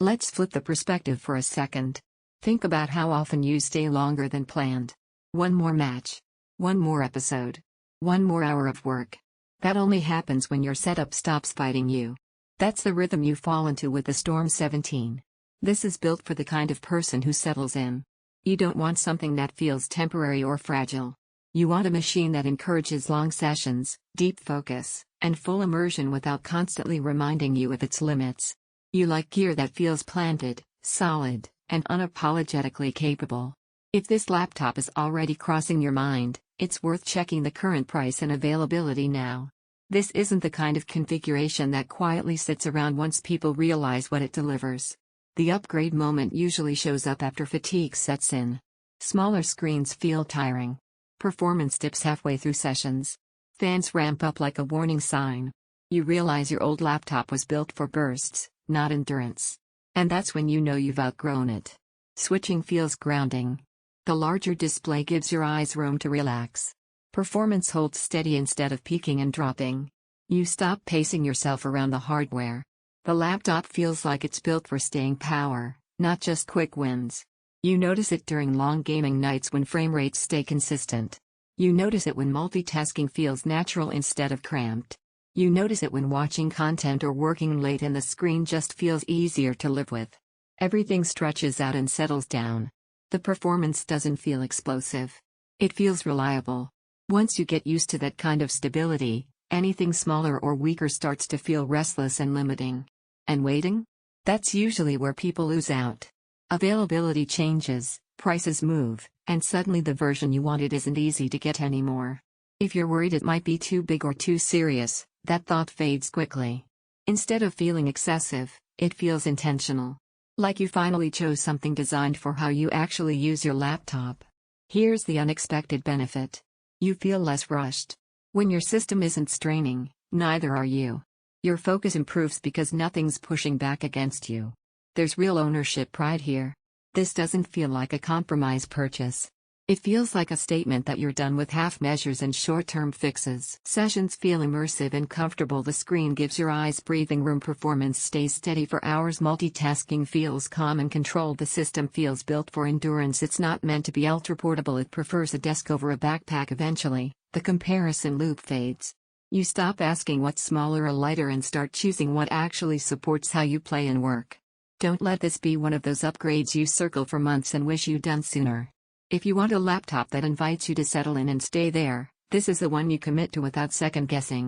Let's flip the perspective for a second. Think about how often you stay longer than planned. One more match. One more episode. One more hour of work. That only happens when your setup stops fighting you. That's the rhythm you fall into with the Storm 17. This is built for the kind of person who settles in. You don't want something that feels temporary or fragile. You want a machine that encourages long sessions, deep focus, and full immersion without constantly reminding you of its limits. You like gear that feels planted, solid, and unapologetically capable. If this laptop is already crossing your mind, it's worth checking the current price and availability now. This isn't the kind of configuration that quietly sits around once people realize what it delivers. The upgrade moment usually shows up after fatigue sets in. Smaller screens feel tiring. Performance dips halfway through sessions. Fans ramp up like a warning sign. You realize your old laptop was built for bursts, not endurance. And that's when you know you've outgrown it. Switching feels grounding. The larger display gives your eyes room to relax. Performance holds steady instead of peaking and dropping. You stop pacing yourself around the hardware. The laptop feels like it's built for staying power, not just quick wins. You notice it during long gaming nights when frame rates stay consistent. You notice it when multitasking feels natural instead of cramped. You notice it when watching content or working late and the screen just feels easier to live with. Everything stretches out and settles down. The performance doesn't feel explosive. It feels reliable. Once you get used to that kind of stability, anything smaller or weaker starts to feel restless and limiting. And waiting? That's usually where people lose out. Availability changes, prices move, and suddenly the version you wanted isn't easy to get anymore. If you're worried it might be too big or too serious, that thought fades quickly. Instead of feeling excessive, it feels intentional. Like you finally chose something designed for how you actually use your laptop. Here's the unexpected benefit. You feel less rushed. When your system isn't straining, neither are you. Your focus improves because nothing's pushing back against you. There's real ownership pride here. This doesn't feel like a compromise purchase. It feels like a statement that you're done with half measures and short-term fixes. Sessions feel immersive and comfortable. The screen gives your eyes breathing room. Performance stays steady for hours. Multitasking feels calm and controlled. The system feels built for endurance. It's not meant to be ultra-portable. It prefers a desk over a backpack. Eventually, the comparison loop fades. You stop asking what's smaller or lighter and start choosing what actually supports how you play and work. Don't let this be one of those upgrades you circle for months and wish you'd done sooner. If you want a laptop that invites you to settle in and stay there, this is the one you commit to without second guessing.